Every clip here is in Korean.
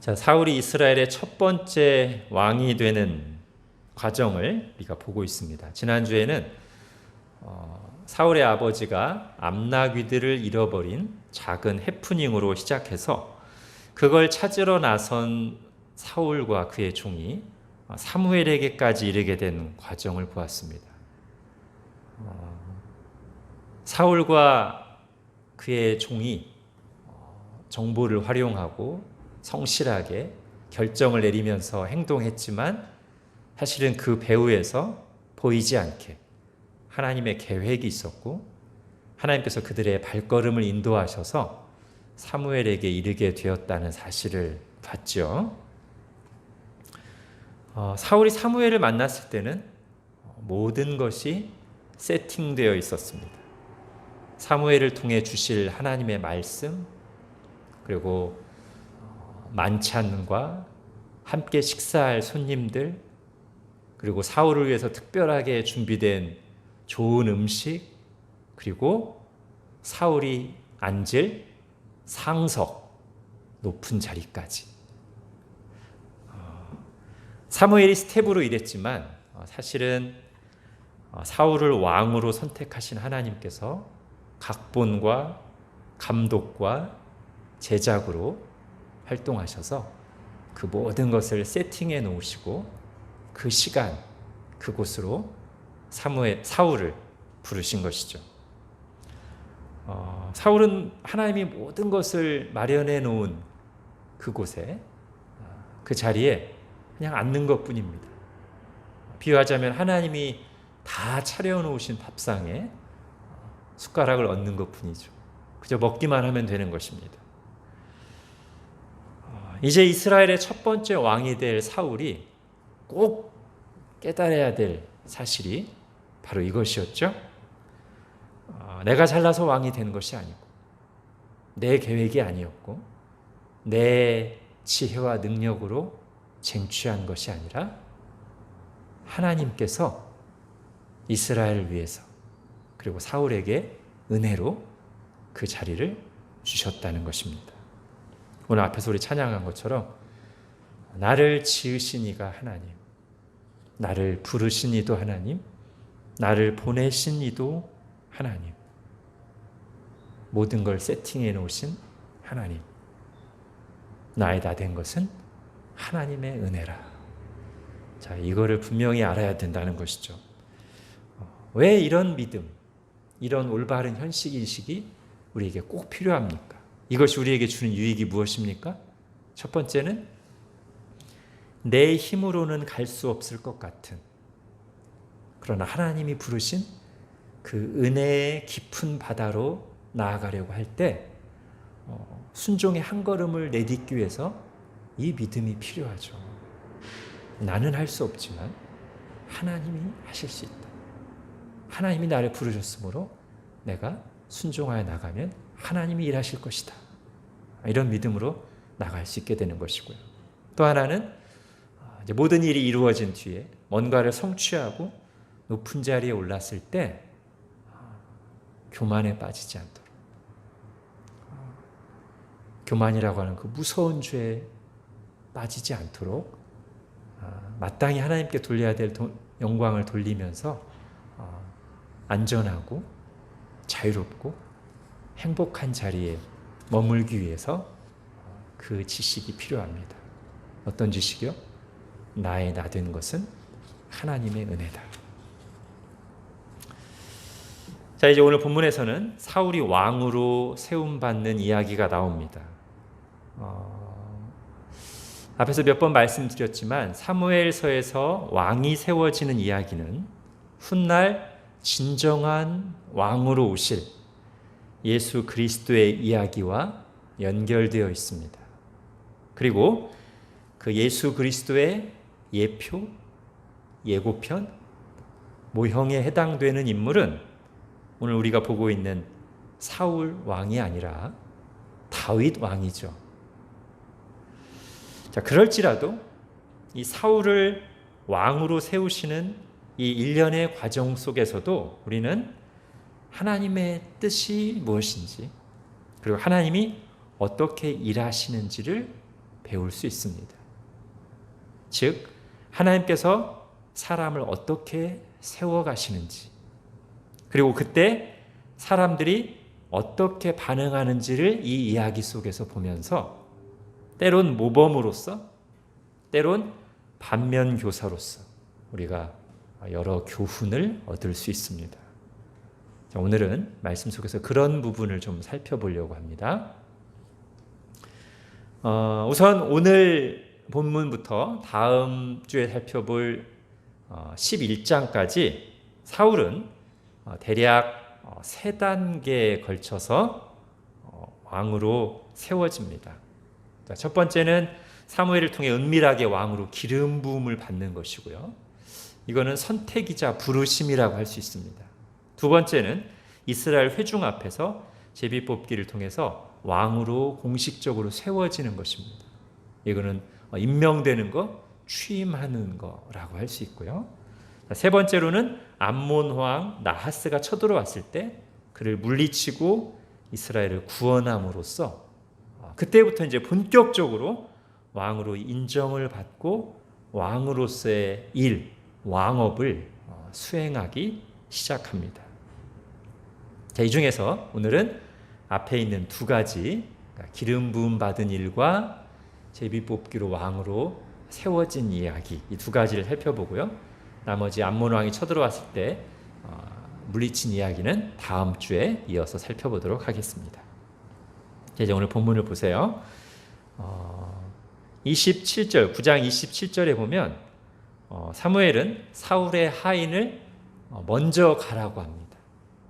자, 사울이 이스라엘의 첫 번째 왕이 되는 과정을 우리가 보고 있습니다. 지난주에는 사울의 아버지가 암나귀들을 잃어버린 작은 해프닝으로 시작해서 그걸 찾으러 나선 사울과 그의 종이 사무엘에게까지 이르게 된 과정을 보았습니다. 사울과 그의 종이 정보를 활용하고 성실하게 결정을 내리면서 행동했지만 사실은 그 배후에서 보이지 않게 하나님의 계획이 있었고 하나님께서 그들의 발걸음을 인도하셔서 사무엘에게 이르게 되었다는 사실을 봤죠. 사울이 사무엘을 만났을 때는 모든 것이 세팅되어 있었습니다. 사무엘을 통해 주실 하나님의 말씀, 그리고 만찬과 함께 식사할 손님들, 그리고 사울을 위해서 특별하게 준비된 좋은 음식, 그리고 사울이 앉을 상석, 높은 자리까지. 사무엘이 스텝으로 일했지만 사실은 사울을 왕으로 선택하신 하나님께서 각본과 감독과 제작으로 활동하셔서 그 모든 것을 세팅해 놓으시고 그 시간, 그곳으로 사울을 부르신 것이죠. 사울은 하나님이 모든 것을 마련해 놓은 그곳에, 그 자리에 그냥 앉는 것뿐입니다. 비유하자면 하나님이 다 차려놓으신 밥상에 숟가락을 얹는 것뿐이죠. 그저 먹기만 하면 되는 것입니다. 이제 이스라엘의 첫 번째 왕이 될 사울이 꼭 깨달아야 될 사실이 바로 이것이었죠. 내가 잘나서 왕이 된 것이 아니고 내 계획이 아니었고 내 지혜와 능력으로 쟁취한 것이 아니라 하나님께서 이스라엘을 위해서 그리고 사울에게 은혜로 그 자리를 주셨다는 것입니다. 오늘 앞에서 우리 찬양한 것처럼 나를 지으신 이가 하나님, 나를 부르신 이도 하나님, 나를 보내신 이도 하나님, 모든 걸 세팅해 놓으신 하나님, 나의 다 된 것은 하나님의 은혜라. 자, 이거를 분명히 알아야 된다는 것이죠. 왜 이런 믿음, 이런 올바른 현실인식이 우리에게 꼭 필요합니까? 이것이 우리에게 주는 유익이 무엇입니까? 첫 번째는 내 힘으로는 갈 수 없을 것 같은, 그러나 하나님이 부르신 그 은혜의 깊은 바다로 나아가려고 할 때 순종의 한 걸음을 내딛기 위해서 이 믿음이 필요하죠. 나는 할 수 없지만 하나님이 하실 수 있다. 하나님이 나를 부르셨으므로 내가 순종하여 나가면 하나님이 일하실 것이다. 이런 믿음으로 나갈 수 있게 되는 것이고요. 또 하나는 이제 모든 일이 이루어진 뒤에 뭔가를 성취하고 높은 자리에 올랐을 때 교만에 빠지지 않도록, 교만이라고 하는 그 무서운 죄에 빠지지 않도록 마땅히 하나님께 돌려야 될 영광을 돌리면서 안전하고 자유롭고 행복한 자리에 머물기 위해서 그 지식이 필요합니다. 어떤 지식이요? 나의 나 된 것은 하나님의 은혜다. 자, 이제 오늘 본문에서는 사울이 왕으로 세움받는 이야기가 나옵니다. 앞에서 몇 번 말씀드렸지만 사무엘서에서 왕이 세워지는 이야기는 훗날 진정한 왕으로 오실 예수 그리스도의 이야기와 연결되어 있습니다. 그리고 그 예수 그리스도의 예표, 예고편, 모형에 해당되는 인물은 오늘 우리가 보고 있는 사울 왕이 아니라 다윗 왕이죠. 자, 그럴지라도 이 사울을 왕으로 세우시는 이 일련의 과정 속에서도 우리는 하나님의 뜻이 무엇인지, 그리고 하나님이 어떻게 일하시는지를 배울 수 있습니다. 즉 하나님께서 사람을 어떻게 세워가시는지, 그리고 그때 사람들이 어떻게 반응하는지를 이 이야기 속에서 보면서 때론 모범으로서, 때론 반면교사로서 우리가 여러 교훈을 얻을 수 있습니다. 자, 오늘은 말씀 속에서 그런 부분을 좀 살펴보려고 합니다. 우선 오늘 본문부터 다음 주에 살펴볼 11장까지 사울은 대략 3단계에 걸쳐서 왕으로 세워집니다. 첫 번째는 사무엘을 통해 은밀하게 왕으로 기름 부음을 받는 것이고요. 이거는 선택이자 부르심이라고 할 수 있습니다. 두 번째는 이스라엘 회중 앞에서 제비 뽑기를 통해서 왕으로 공식적으로 세워지는 것입니다. 이거는 임명되는 것, 취임하는 거라고 할 수 있고요. 세 번째로는 암몬 왕 나하스가 쳐들어왔을 때 그를 물리치고 이스라엘을 구원함으로써 그때부터 이제 본격적으로 왕으로 인정을 받고 왕으로서의 일, 왕업을 수행하기 시작합니다. 자, 이 중에서 오늘은 앞에 있는 두 가지, 기름 부음 받은 일과 제비 뽑기로 왕으로 세워진 이야기, 이 두 가지를 살펴보고요. 나머지 암몬 왕이 쳐들어왔을 때 물리친 이야기는 다음 주에 이어서 살펴보도록 하겠습니다. 이제 오늘 본문을 보세요. 27절, 9장 27절에 보면 사무엘은 사울의 하인을 먼저 가라고 합니다.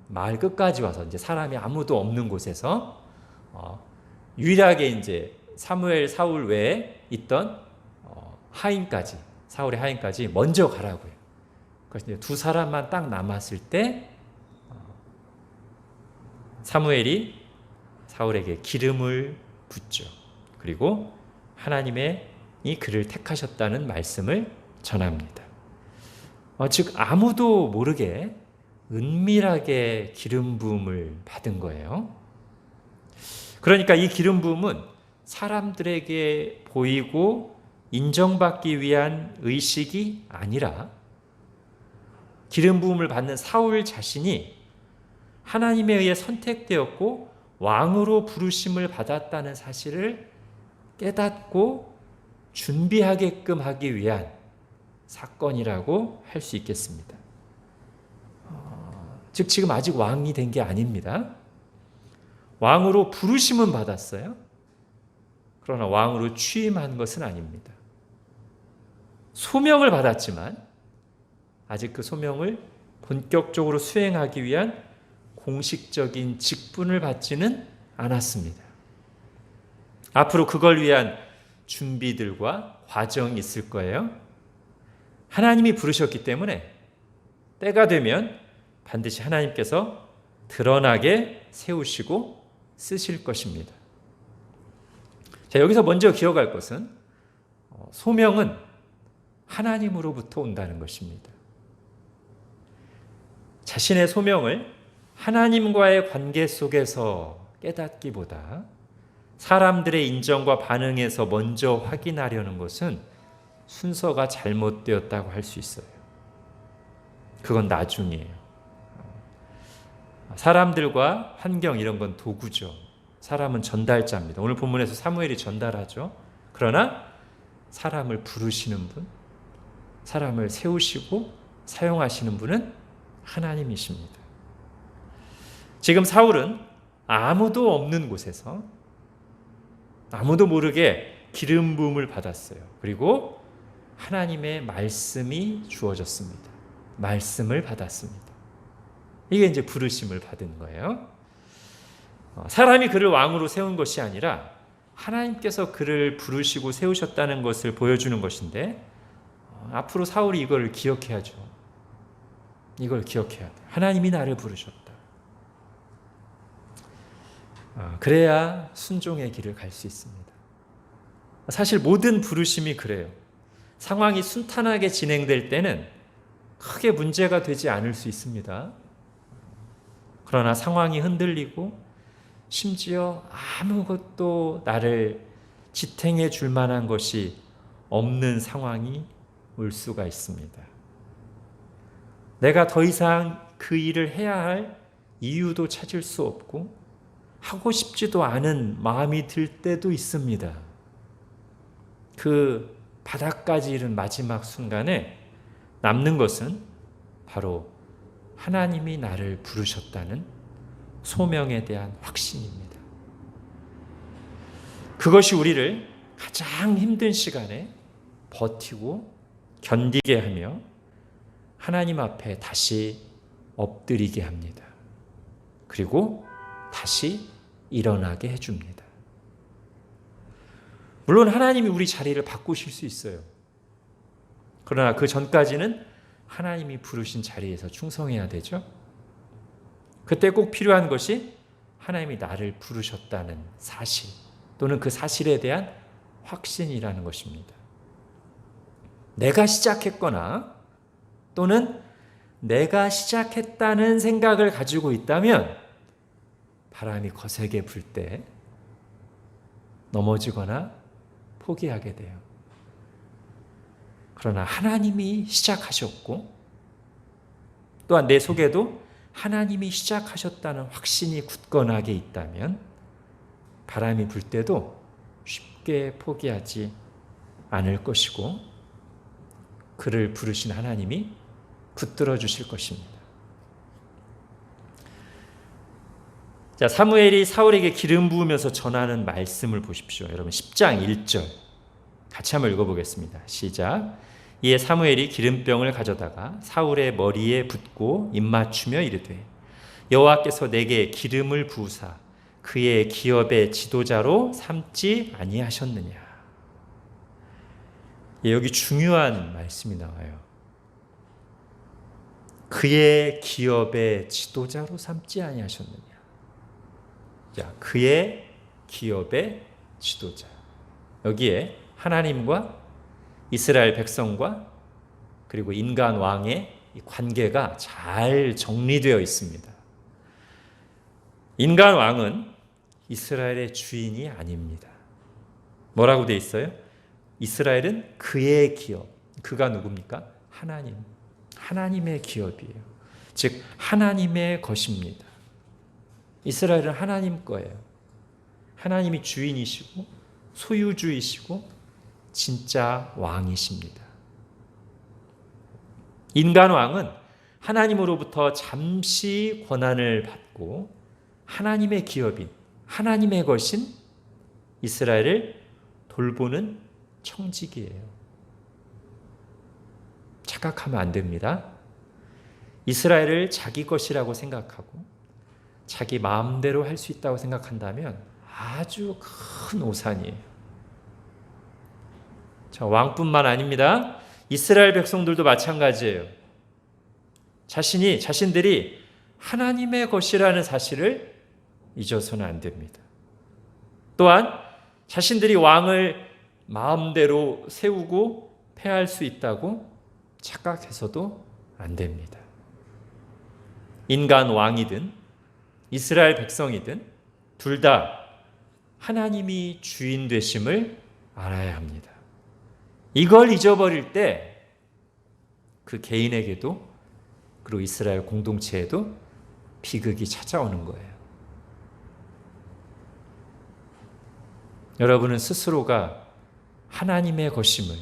마을 끝까지 와서 이제 사람이 아무도 없는 곳에서 유일하게 이제 사울 외에 있던 하인까지, 사울의 하인까지 먼저 가라고요. 그래서 이제 두 사람만 딱 남았을 때 사무엘이 사울에게 기름을 붓죠. 그리고 하나님이 그를 택하셨다는 말씀을 전합니다. 즉 아무도 모르게 은밀하게 기름 부음을 받은 거예요. 그러니까 이 기름 부음은 사람들에게 보이고 인정받기 위한 의식이 아니라 기름 부음을 받는 사울 자신이 하나님에 의해 선택되었고 왕으로 부르심을 받았다는 사실을 깨닫고 준비하게끔 하기 위한 사건이라고 할 수 있겠습니다. 즉 지금 아직 왕이 된 게 아닙니다. 왕으로 부르심은 받았어요. 그러나 왕으로 취임한 것은 아닙니다. 소명을 받았지만 아직 그 소명을 본격적으로 수행하기 위한 공식적인 직분을 받지는 않았습니다. 앞으로 그걸 위한 준비들과 과정이 있을 거예요. 하나님이 부르셨기 때문에 때가 되면 반드시 하나님께서 드러나게 세우시고 쓰실 것입니다. 자, 여기서 먼저 기억할 것은 소명은 하나님으로부터 온다는 것입니다. 자신의 소명을 하나님과의 관계 속에서 깨닫기보다 사람들의 인정과 반응에서 먼저 확인하려는 것은 순서가 잘못되었다고 할 수 있어요. 그건 나중이에요. 사람들과 환경 이런 건 도구죠. 사람은 전달자입니다. 오늘 본문에서 사무엘이 전달하죠. 그러나 사람을 부르시는 분, 사람을 세우시고 사용하시는 분은 하나님이십니다. 지금 사울은 아무도 없는 곳에서 아무도 모르게 기름 부음을 받았어요. 그리고 하나님의 말씀이 주어졌습니다. 말씀을 받았습니다. 이게 이제 부르심을 받은 거예요. 사람이 그를 왕으로 세운 것이 아니라 하나님께서 그를 부르시고 세우셨다는 것을 보여주는 것인데 앞으로 사울이 이걸 기억해야죠. 이걸 기억해야 돼. 하나님이 나를 부르셨다. 그래야 순종의 길을 갈 수 있습니다. 사실 모든 부르심이 그래요. 상황이 순탄하게 진행될 때는 크게 문제가 되지 않을 수 있습니다. 그러나 상황이 흔들리고 심지어 아무것도 나를 지탱해 줄 만한 것이 없는 상황이 올 수가 있습니다. 내가 더 이상 그 일을 해야 할 이유도 찾을 수 없고 하고 싶지도 않은 마음이 들 때도 있습니다. 그 바닥까지 이른 마지막 순간에 남는 것은 바로 하나님이 나를 부르셨다는 소명에 대한 확신입니다. 그것이 우리를 가장 힘든 시간에 버티고 견디게 하며 하나님 앞에 다시 엎드리게 합니다. 그리고 다시 일어나게 해줍니다. 물론 하나님이 우리 자리를 바꾸실 수 있어요. 그러나 그 전까지는 하나님이 부르신 자리에서 충성해야 되죠. 그때 꼭 필요한 것이 하나님이 나를 부르셨다는 사실 또는 그 사실에 대한 확신이라는 것입니다. 내가 시작했거나 또는 내가 시작했다는 생각을 가지고 있다면 바람이 거세게 불 때 넘어지거나 포기하게 돼요. 그러나 하나님이 시작하셨고 또한 내 속에도 하나님이 시작하셨다는 확신이 굳건하게 있다면 바람이 불 때도 쉽게 포기하지 않을 것이고 그를 부르신 하나님이 붙들어 주실 것입니다. 자, 사무엘이 사울에게 기름 부으면서 전하는 말씀을 보십시오. 여러분 10장 1절 같이 한번 읽어보겠습니다. 시작. 이에 사무엘이 기름병을 가져다가 사울의 머리에 붓고 입맞추며 이르되 여호와께서 내게 기름을 부으사 그의 기업의 지도자로 삼지 아니하셨느냐. 여기 중요한 말씀이 나와요. 그의 기업의 지도자로 삼지 아니하셨느냐. 자, 그의 기업의 지도자. 여기에 하나님과 이스라엘 백성과 그리고 인간 왕의 관계가 잘 정리되어 있습니다. 인간 왕은 이스라엘의 주인이 아닙니다. 뭐라고 되어 있어요? 이스라엘은 그의 기업. 그가 누굽니까? 하나님. 하나님의 기업이에요. 즉 하나님의 것입니다. 이스라엘은 하나님 거예요. 하나님이 주인이시고 소유주이시고 진짜 왕이십니다. 인간 왕은 하나님으로부터 잠시 권한을 받고 하나님의 기업인 하나님의 것인 이스라엘을 돌보는 청직이에요. 착각하면 안 됩니다. 이스라엘을 자기 것이라고 생각하고 자기 마음대로 할 수 있다고 생각한다면 아주 큰 오산이에요. 자, 왕뿐만 아닙니다. 이스라엘 백성들도 마찬가지예요. 자신들이 하나님의 것이라는 사실을 잊어서는 안 됩니다. 또한 자신들이 왕을 마음대로 세우고 폐할 수 있다고 착각해서도 안 됩니다. 인간 왕이든 이스라엘 백성이든 둘 다 하나님이 주인 되심을 알아야 합니다. 이걸 잊어버릴 때 그 개인에게도 그리고 이스라엘 공동체에도 비극이 찾아오는 거예요. 여러분은 스스로가 하나님의 것임을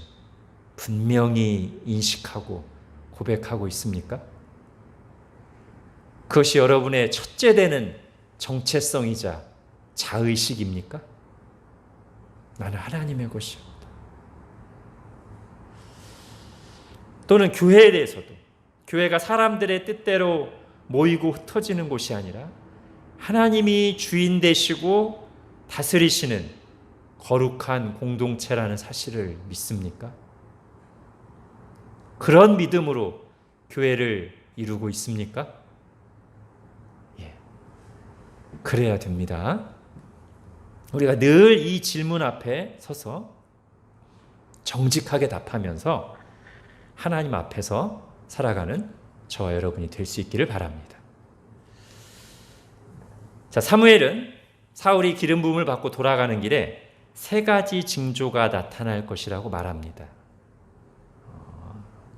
분명히 인식하고 고백하고 있습니까? 그것이 여러분의 첫째 되는 정체성이자 자의식입니까? 나는 하나님의 것이옵니다. 또는 교회에 대해서도 교회가 사람들의 뜻대로 모이고 흩어지는 곳이 아니라 하나님이 주인 되시고 다스리시는 거룩한 공동체라는 사실을 믿습니까? 그런 믿음으로 교회를 이루고 있습니까? 예, 그래야 됩니다. 우리가 늘 이 질문 앞에 서서 정직하게 답하면서 하나님 앞에서 살아가는 저와 여러분이 될 수 있기를 바랍니다. 자, 사무엘은 사울이 기름 부음을 받고 돌아가는 길에 세 가지 징조가 나타날 것이라고 말합니다.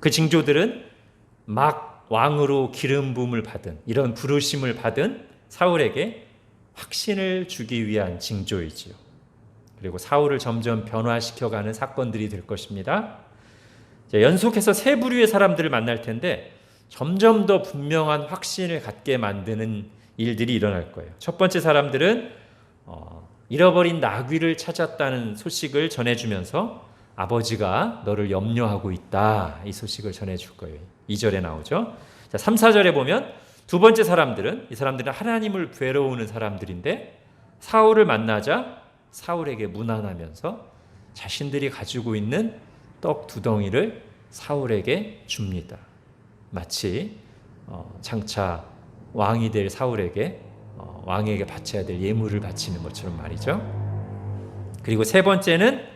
그 징조들은 막 왕으로 기름 부음을 받은, 이런 부르심을 받은 사울에게 확신을 주기 위한 징조이지요. 그리고 사울을 점점 변화시켜가는 사건들이 될 것입니다. 연속해서 세 부류의 사람들을 만날 텐데 점점 더 분명한 확신을 갖게 만드는 일들이 일어날 거예요. 첫 번째 사람들은 잃어버린 나귀를 찾았다는 소식을 전해주면서 아버지가 너를 염려하고 있다, 이 소식을 전해줄 거예요. 2절에 나오죠. 자, 3, 4절에 보면 두 번째 사람들은, 이 사람들은 하나님을 괴로우는 사람들인데 사울을 만나자 사울에게 무난하면서 자신들이 가지고 있는 떡 두 덩이를 사울에게 줍니다. 마치 장차 왕이 될 사울에게 왕에게 바쳐야 될 예물을 바치는 것처럼 말이죠. 그리고 세 번째는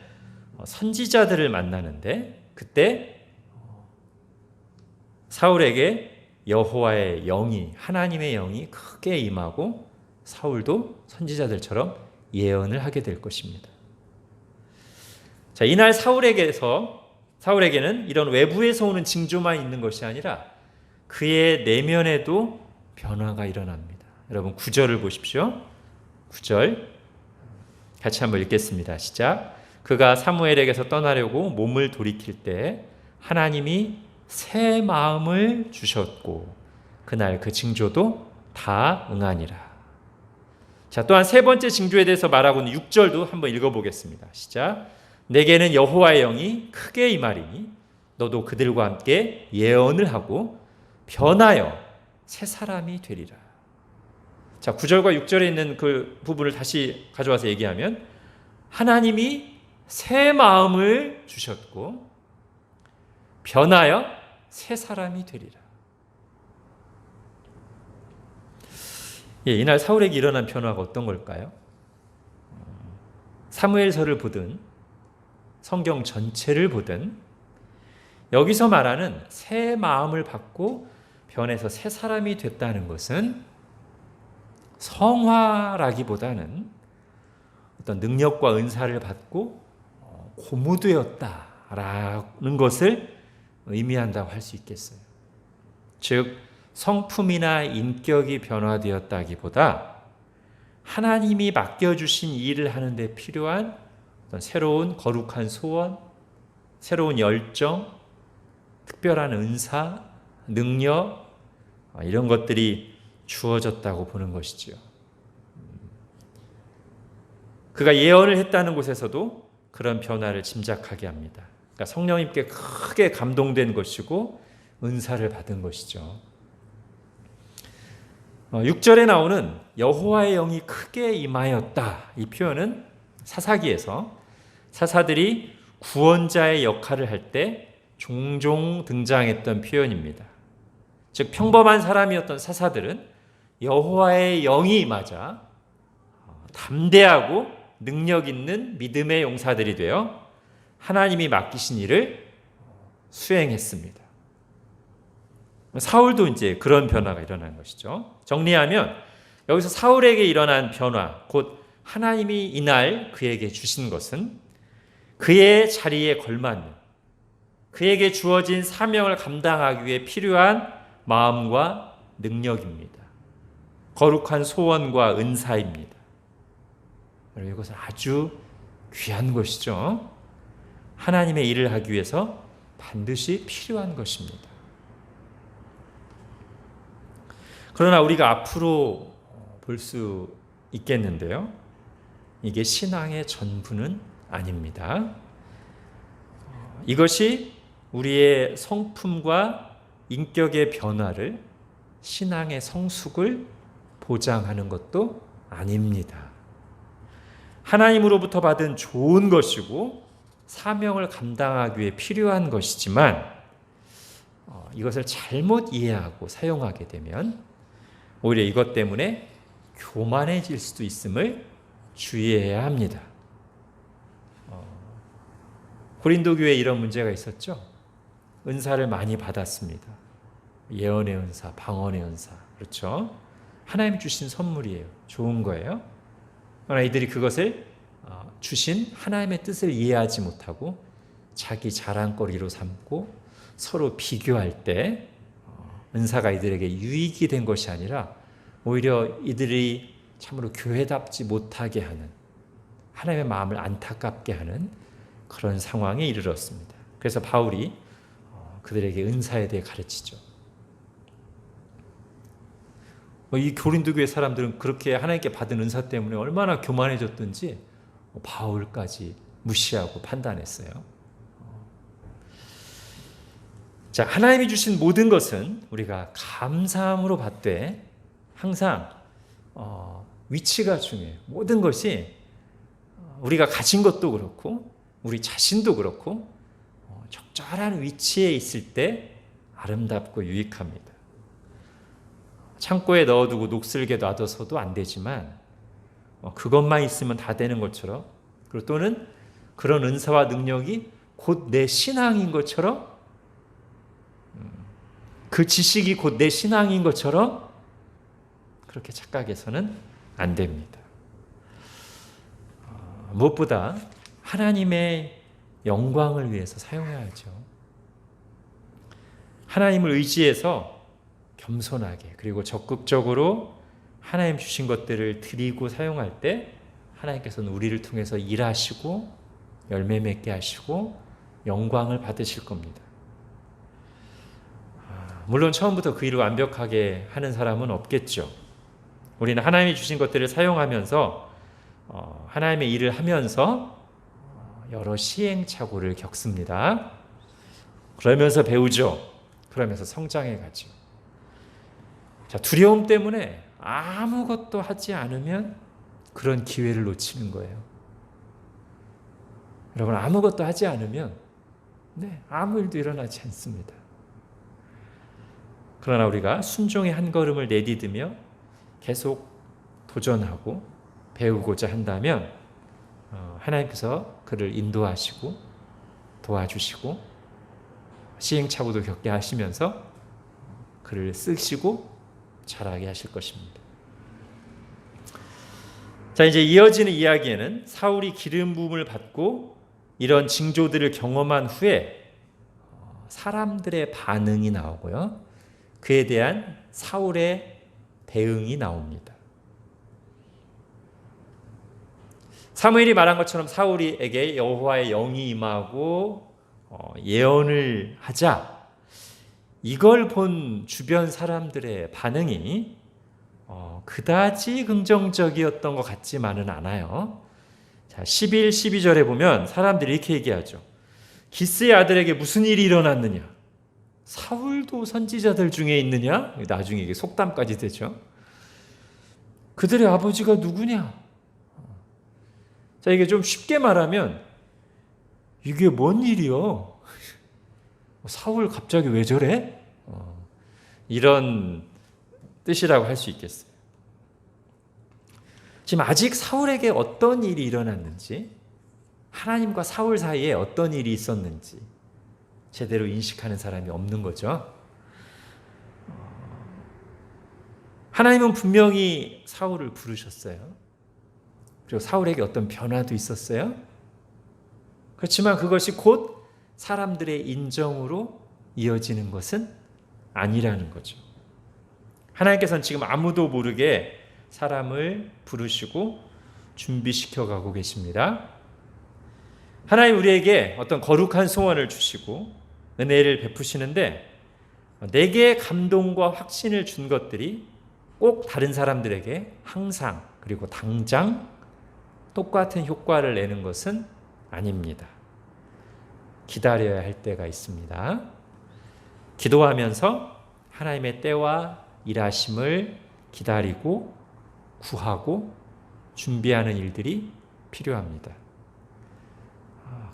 선지자들을 만나는데 그때 사울에게 여호와의 영이, 하나님의 영이 크게 임하고 사울도 선지자들처럼 예언을 하게 될 것입니다. 자, 이날 사울에게는 이런 외부에서 오는 징조만 있는 것이 아니라 그의 내면에도 변화가 일어납니다. 여러분 9절을 보십시오. 9절 같이 한번 읽겠습니다. 시작. 그가 사무엘에게서 떠나려고 몸을 돌이킬 때 하나님이 새 마음을 주셨고 그날 그 징조도 다 응하니라. 자, 또한 세 번째 징조에 대해서 말하고는 6절도 한번 읽어보겠습니다. 시작. 내게는 여호와의 영이 크게 임하리니 너도 그들과 함께 예언을 하고 변하여 새 사람이 되리라. 자, 9절과 6절에 있는 그 부분을 다시 가져와서 얘기하면 하나님이 새 마음을 주셨고 변하여 새 사람이 되리라. 예, 이날 사울에게 일어난 변화가 어떤 걸까요? 사무엘서를 보든 성경 전체를 보든 여기서 말하는 새 마음을 받고 변해서 새 사람이 됐다는 것은 성화라기보다는 어떤 능력과 은사를 받고 고무되었다라는 것을 의미한다고 할 수 있겠어요. 즉 성품이나 인격이 변화되었다기보다 하나님이 맡겨주신 일을 하는 데 필요한 어떤 새로운 거룩한 소원, 새로운 열정, 특별한 은사, 능력, 이런 것들이 주어졌다고 보는 것이지요. 그가 예언을 했다는 곳에서도 그런 변화를 짐작하게 합니다. 그러니까 성령님께 크게 감동된 것이고 은사를 받은 것이죠. 6절에 나오는 여호와의 영이 크게 임하였다, 이 표현은 사사기에서 사사들이 구원자의 역할을 할 때 종종 등장했던 표현입니다. 즉 평범한 사람이었던 사사들은 여호와의 영이 임하자 담대하고 능력 있는 믿음의 용사들이 되어 하나님이 맡기신 일을 수행했습니다. 사울도 이제 그런 변화가 일어난 것이죠. 정리하면 여기서 사울에게 일어난 변화, 곧 하나님이 이날 그에게 주신 것은 그의 자리에 걸맞는, 그에게 주어진 사명을 감당하기 위해 필요한 마음과 능력입니다. 거룩한 소원과 은사입니다. 이것은 아주 귀한 것이죠. 하나님의 일을 하기 위해서 반드시 필요한 것입니다. 그러나 우리가 앞으로 볼 수 있겠는데요. 이게 신앙의 전부는 아닙니다. 이것이 우리의 성품과 인격의 변화를, 신앙의 성숙을 보장하는 것도 아닙니다. 하나님으로부터 받은 좋은 것이고 사명을 감당하기 위해 필요한 것이지만 이것을 잘못 이해하고 사용하게 되면 오히려 이것 때문에 교만해질 수도 있음을 주의해야 합니다. 고린도 교회에 이런 문제가 있었죠. 은사를 많이 받았습니다. 예언의 은사, 방언의 은사, 그렇죠? 하나님 주신 선물이에요. 좋은 거예요. 그러나 이들이 그것을 주신 하나님의 뜻을 이해하지 못하고 자기 자랑거리로 삼고 서로 비교할 때 은사가 이들에게 유익이 된 것이 아니라 오히려 이들이 참으로 교회답지 못하게 하는, 하나님의 마음을 안타깝게 하는 그런 상황에 이르렀습니다. 그래서 바울이 그들에게 은사에 대해 가르치죠. 이 고린도 교회 사람들은 그렇게 하나님께 받은 은사 때문에 얼마나 교만해졌든지 바울까지 무시하고 판단했어요. 자, 하나님이 주신 모든 것은 우리가 감사함으로 받되 항상 위치가 중요해요. 모든 것이 우리가 가진 것도 그렇고 우리 자신도 그렇고 적절한 위치에 있을 때 아름답고 유익합니다. 창고에 넣어두고 녹슬게 놔둬서도 안 되지만 그것만 있으면 다 되는 것처럼, 그리고 또는 그런 은사와 능력이 곧 내 신앙인 것처럼, 그 지식이 곧 내 신앙인 것처럼 그렇게 착각해서는 안 됩니다. 무엇보다 하나님의 영광을 위해서 사용해야죠. 하나님을 의지해서 겸손하게 그리고 적극적으로 하나님 주신 것들을 드리고 사용할 때 하나님께서는 우리를 통해서 일하시고 열매 맺게 하시고 영광을 받으실 겁니다. 물론 처음부터 그 일을 완벽하게 하는 사람은 없겠죠. 우리는 하나님이 주신 것들을 사용하면서 하나님의 일을 하면서 여러 시행착오를 겪습니다. 그러면서 배우죠. 그러면서 성장해 가죠. 자, 두려움 때문에 아무것도 하지 않으면 그런 기회를 놓치는 거예요. 여러분, 아무것도 하지 않으면 아무 일도 일어나지 않습니다. 그러나 우리가 순종의 한 걸음을 내디디며 계속 도전하고 배우고자 한다면 하나님께서 그를 인도하시고 도와주시고 시행착오도 겪게 하시면서 그를 쓰시고 자라게 하실 것입니다. 자, 이제 이어지는 이야기에는 사울이 기름 부음을 받고 이런 징조들을 경험한 후에 사람들의 반응이 나오고요. 그에 대한 사울의 대응이 나옵니다. 사무엘이 말한 것처럼 사울에게 여호와의 영이 임하고 예언을 하자 이걸 본 주변 사람들의 반응이 그다지 긍정적이었던 것 같지만은 않아요. 자, 11, 12절에 보면 사람들이 이렇게 얘기하죠. 기스의 아들에게 무슨 일이 일어났느냐? 사울도 선지자들 중에 있느냐? 나중에 이게 속담까지 되죠. 그들의 아버지가 누구냐? 자, 이게 좀 쉽게 말하면 이게 뭔 일이요? 사울 갑자기 왜 저래? 이런 뜻이라고 할 수 있겠어요. 지금 아직 사울에게 어떤 일이 일어났는지, 하나님과 사울 사이에 어떤 일이 있었는지 제대로 인식하는 사람이 없는 거죠. 하나님은 분명히 사울을 부르셨어요. 그리고 사울에게 어떤 변화도 있었어요. 그렇지만 그것이 곧 사람들의 인정으로 이어지는 것은 아니라는 거죠. 하나님께서는 지금 아무도 모르게 사람을 부르시고 준비시켜 가고 계십니다. 하나님 우리에게 어떤 거룩한 소원을 주시고 은혜를 베푸시는데 내게 감동과 확신을 준 것들이 꼭 다른 사람들에게 항상 그리고 당장 똑같은 효과를 내는 것은 아닙니다. 기다려야 할 때가 있습니다. 기도하면서 하나님의 때와 일하심을 기다리고 구하고 준비하는 일들이 필요합니다.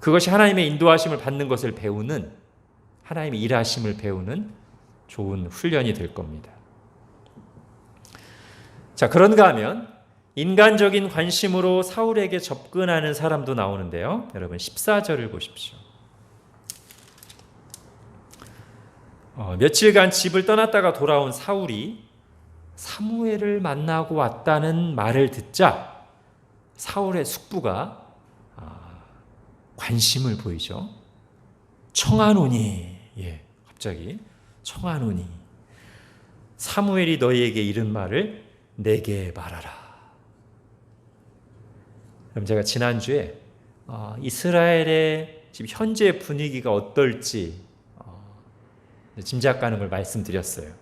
그것이 하나님의 인도하심을 받는 것을 배우는, 하나님의 일하심을 배우는 좋은 훈련이 될 겁니다. 자, 그런가 하면 인간적인 관심으로 사울에게 접근하는 사람도 나오는데요. 여러분 14절을 보십시오. 며칠간 집을 떠났다가 돌아온 사울이 사무엘을 만나고 왔다는 말을 듣자 사울의 숙부가 관심을 보이죠. 청하노니, 갑자기 청하노니 사무엘이 너희에게 이른 말을 내게 말하라. 그럼 제가 지난주에 이스라엘의 지금 현재 분위기가 어떨지 짐작가는 걸 말씀드렸어요.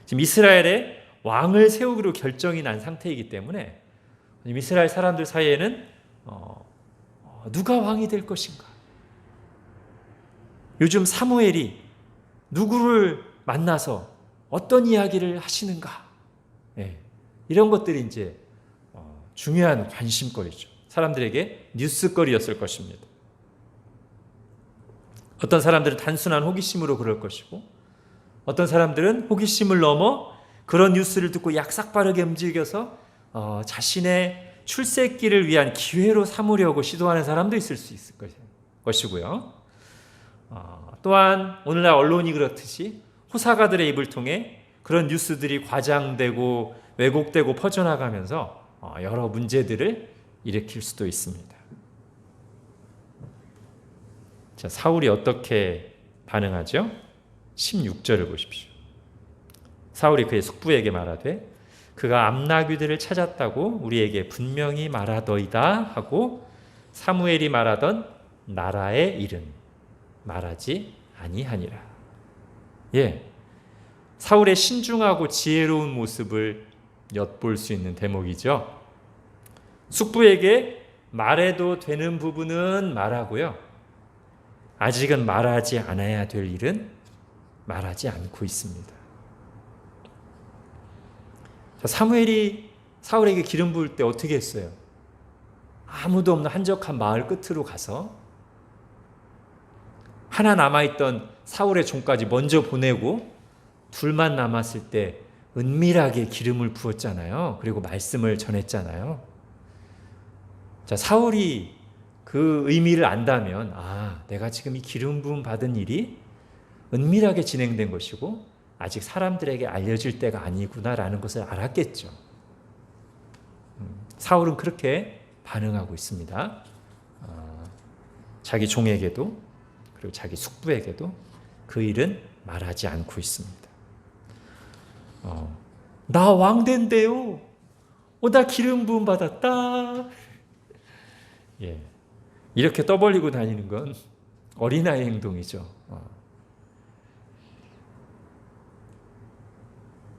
지금 이스라엘에 왕을 세우기로 결정이 난 상태이기 때문에 이스라엘 사람들 사이에는 누가 왕이 될 것인가? 요즘 사무엘이 누구를 만나서 어떤 이야기를 하시는가? 이런 것들이 이제 중요한 관심거리죠. 사람들에게 뉴스거리였을 것입니다. 어떤 사람들은 단순한 호기심으로 그럴 것이고 어떤 사람들은 호기심을 넘어 그런 뉴스를 듣고 약삭빠르게 움직여서 자신의 출세기를 위한 기회로 삼으려고 시도하는 사람도 있을 수 있을 것이고요. 또한 오늘날 언론이 그렇듯이 호사가들의 입을 통해 그런 뉴스들이 과장되고 왜곡되고 퍼져나가면서 여러 문제들을 일으킬 수도 있습니다. 자, 사울이 어떻게 반응하죠? 16절을 보십시오. 사울이 그의 숙부에게 말하되 그가 암나귀들을 찾았다고 우리에게 분명히 말하더이다 하고 사무엘이 말하던 나라의 일은 말하지 아니하니라. 사울의 신중하고 지혜로운 모습을 엿볼 수 있는 대목이죠. 숙부에게 말해도 되는 부분은 말하고요. 아직은 말하지 않아야 될 일은 말하지 않고 있습니다. 사무엘이 사울에게 기름 부을 때 어떻게 했어요? 아무도 없는 한적한 마을 끝으로 가서 하나 남아있던 사울의 종까지 먼저 보내고 둘만 남았을 때 은밀하게 기름을 부었잖아요. 그리고 말씀을 전했잖아요. 자, 사울이 그 의미를 안다면 내가 지금 이 기름 부음 받은 일이 은밀하게 진행된 것이고 아직 사람들에게 알려질 때가 아니구나라는 것을 알았겠죠. 사울은 그렇게 반응하고 있습니다. 자기 종에게도 그리고 자기 숙부에게도 그 일은 말하지 않고 있습니다. 나 왕된대요. 나 기름 부음 받았다. 이렇게 떠벌리고 다니는 건 어린아이 행동이죠.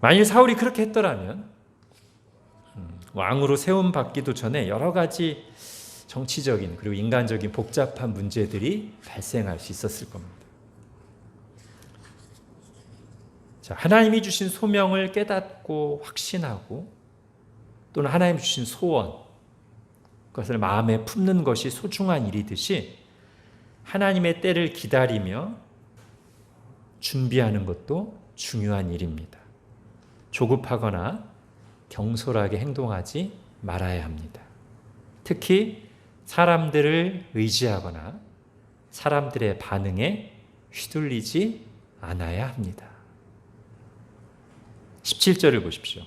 만일 사울이 그렇게 했더라면 왕으로 세움 받기도 전에 여러 가지 정치적인 그리고 인간적인 복잡한 문제들이 발생할 수 있었을 겁니다. 자, 하나님이 주신 소명을 깨닫고 확신하고 또는 하나님 주신 소원 그것을 마음에 품는 것이 소중한 일이듯이 하나님의 때를 기다리며 준비하는 것도 중요한 일입니다. 조급하거나 경솔하게 행동하지 말아야 합니다. 특히 사람들을 의지하거나 사람들의 반응에 휘둘리지 않아야 합니다. 17절을 보십시오.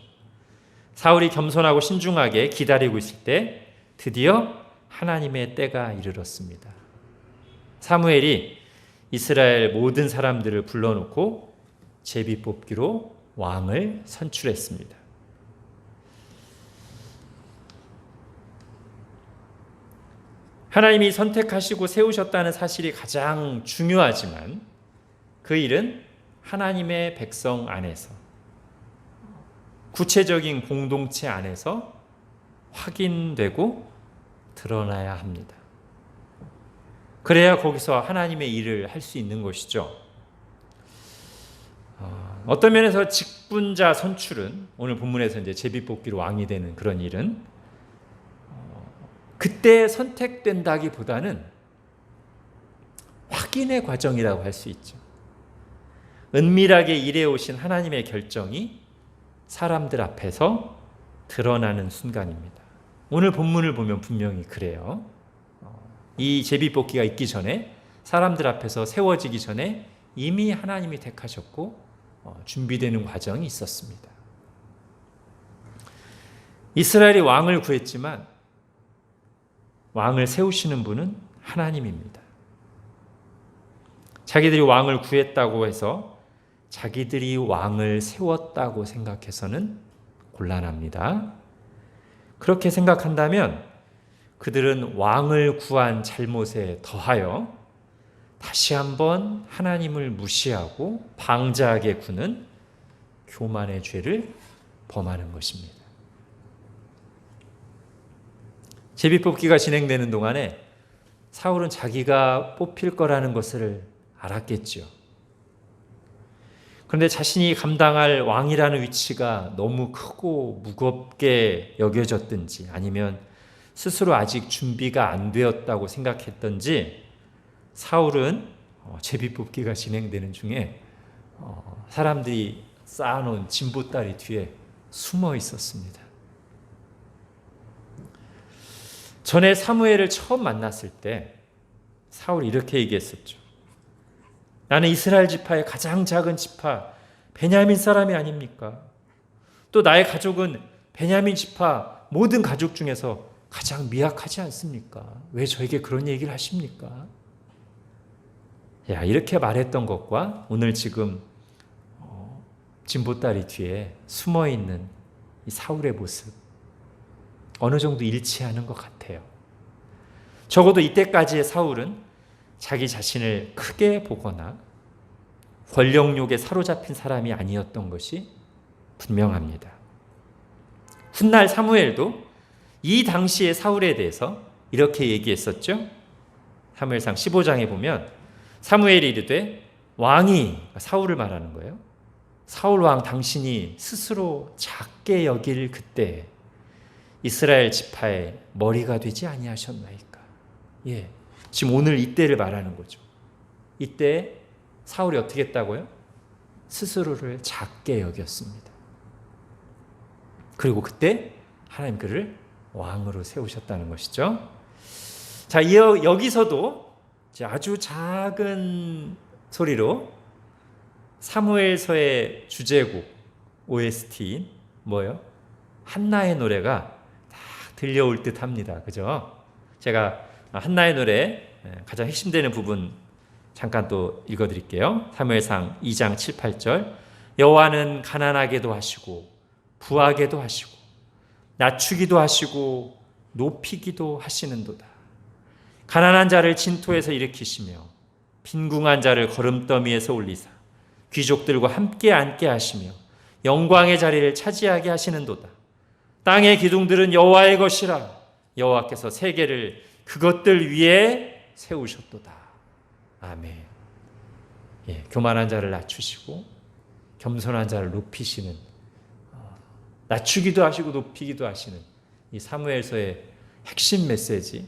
사울이 겸손하고 신중하게 기다리고 있을 때 드디어 하나님의 때가 이르렀습니다. 사무엘이 이스라엘 모든 사람들을 불러놓고 제비뽑기로 왕을 선출했습니다. 하나님이 선택하시고 세우셨다는 사실이 가장 중요하지만 그 일은 하나님의 백성 안에서 구체적인 공동체 안에서 확인되고 드러나야 합니다. 그래야 거기서 하나님의 일을 할 수 있는 것이죠. 어떤 면에서 직분자 선출은 오늘 본문에서 이제 제비뽑기로 왕이 되는 그런 일은 그때 선택된다기보다는 확인의 과정이라고 할 수 있죠. 은밀하게 일해오신 하나님의 결정이 사람들 앞에서 드러나는 순간입니다. 오늘 본문을 보면 분명히 그래요. 이 제비뽑기가 있기 전에 사람들 앞에서 세워지기 전에 이미 하나님이 택하셨고 준비되는 과정이 있었습니다. 이스라엘이 왕을 구했지만 왕을 세우시는 분은 하나님입니다. 자기들이 왕을 구했다고 해서 자기들이 왕을 세웠다고 생각해서는 곤란합니다. 그렇게 생각한다면 그들은 왕을 구한 잘못에 더하여 다시 한번 하나님을 무시하고 방자하게 구는 교만의 죄를 범하는 것입니다. 제비뽑기가 진행되는 동안에 사울은 자기가 뽑힐 거라는 것을 알았겠죠. 그런데 자신이 감당할 왕이라는 위치가 너무 크고 무겁게 여겨졌든지 아니면 스스로 아직 준비가 안 되었다고 생각했던지 사울은 제비뽑기가 진행되는 중에 사람들이 쌓아놓은 진보다리 뒤에 숨어 있었습니다. 전에 사무엘을 처음 만났을 때 사울이 이렇게 얘기했었죠. 나는 이스라엘 지파의 가장 작은 지파 베냐민 사람이 아닙니까? 또 나의 가족은 베냐민 지파 모든 가족 중에서 가장 미약하지 않습니까? 왜 저에게 그런 얘기를 하십니까? 이렇게 말했던 것과 오늘 지금 진보다리 뒤에 숨어있는 이 사울의 모습 어느 정도 일치하는 것 같아요. 적어도 이때까지의 사울은 자기 자신을 크게 보거나 권력욕에 사로잡힌 사람이 아니었던 것이 분명합니다. 훗날 사무엘도 이 당시의 사울에 대해서 이렇게 얘기했었죠. 사무엘상 15장에 보면 사무엘이 이르되 왕이 사울을 말하는 거예요. 사울 왕 당신이 스스로 작게 여길 그때 이스라엘 지파의 머리가 되지 아니하셨나이까. 지금 오늘 이때를 말하는 거죠. 이때 사울이 어떻게 했다고요? 스스로를 작게 여겼습니다. 그리고 그때 하나님 그를 왕으로 세우셨다는 것이죠. 자, 여기서도 아주 작은 소리로 사무엘서의 주제곡 OST인 뭐예요? 한나의 노래가 딱 들려올 듯 합니다. 그죠? 제가 한나의 노래 가장 핵심되는 부분 잠깐 또 읽어드릴게요. 사무엘상 2장 7, 8절 여호와는 가난하게도 하시고 부하게도 하시고 낮추기도 하시고 높이기도 하시는도다. 가난한 자를 진토에서 일으키시며 빈궁한 자를 거름더미에서 올리사 귀족들과 함께 앉게 하시며 영광의 자리를 차지하게 하시는도다. 땅의 기둥들은 여호와의 것이라 여호와께서 세계를 그것들 위에 세우셨도다. 아멘. 교만한 자를 낮추시고 겸손한 자를 높이시는 낮추기도 하시고 높이기도 하시는 이 사무엘서의 핵심 메시지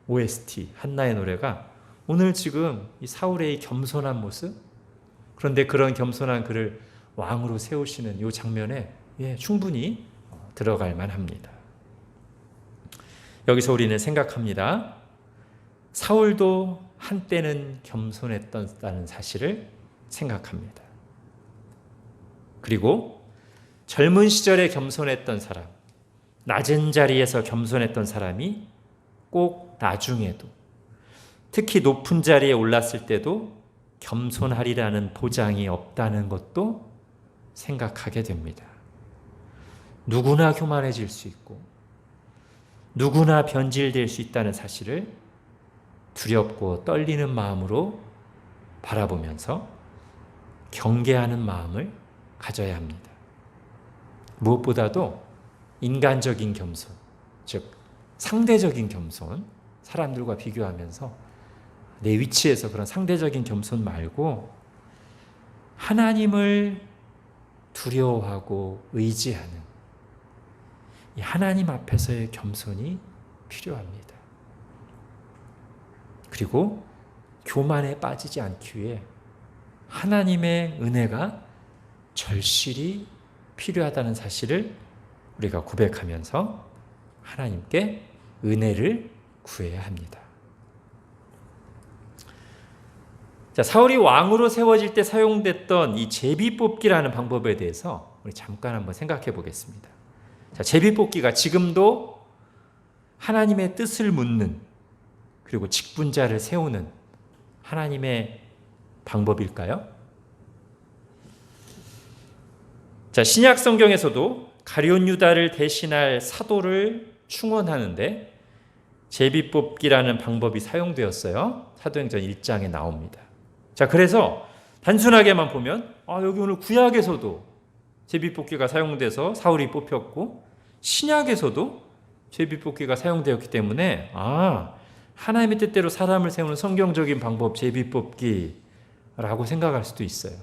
OST 한나의 노래가 오늘 지금 이 사울의 겸손한 모습 그런데 그런 겸손한 그를 왕으로 세우시는 이 장면에 충분히 들어갈 만합니다. 여기서 우리는 생각합니다. 사울도 한때는 겸손했다는 사실을 생각합니다. 그리고 젊은 시절에 겸손했던 사람, 낮은 자리에서 겸손했던 사람이 꼭 나중에도 특히 높은 자리에 올랐을 때도 겸손하리라는 보장이 없다는 것도 생각하게 됩니다. 누구나 교만해질 수 있고 누구나 변질될 수 있다는 사실을 두렵고 떨리는 마음으로 바라보면서 경계하는 마음을 가져야 합니다. 무엇보다도 인간적인 겸손, 즉 상대적인 겸손, 사람들과 비교하면서 내 위치에서 그런 상대적인 겸손 말고 하나님을 두려워하고 의지하는 이 하나님 앞에서의 겸손이 필요합니다. 그리고 교만에 빠지지 않기 위해 하나님의 은혜가 절실히 필요하다는 사실을 우리가 고백하면서 하나님께 은혜를 구해야 합니다. 자, 사울이 왕으로 세워질 때 사용됐던 이 제비뽑기라는 방법에 대해서 우리 잠깐 한번 생각해 보겠습니다. 자, 제비뽑기가 지금도 하나님의 뜻을 묻는 그리고 직분자를 세우는 하나님의 방법일까요? 자, 신약 성경에서도 가룟 유다를 대신할 사도를 충원하는데 제비뽑기라는 방법이 사용되었어요. 사도행전 1장에 나옵니다. 자, 그래서 단순하게만 보면 여기 오늘 구약에서도 제비뽑기가 사용돼서 사울이 뽑혔고 신약에서도 제비뽑기가 사용되었기 때문에 하나님의 뜻대로 사람을 세우는 성경적인 방법 제비뽑기라고 생각할 수도 있어요.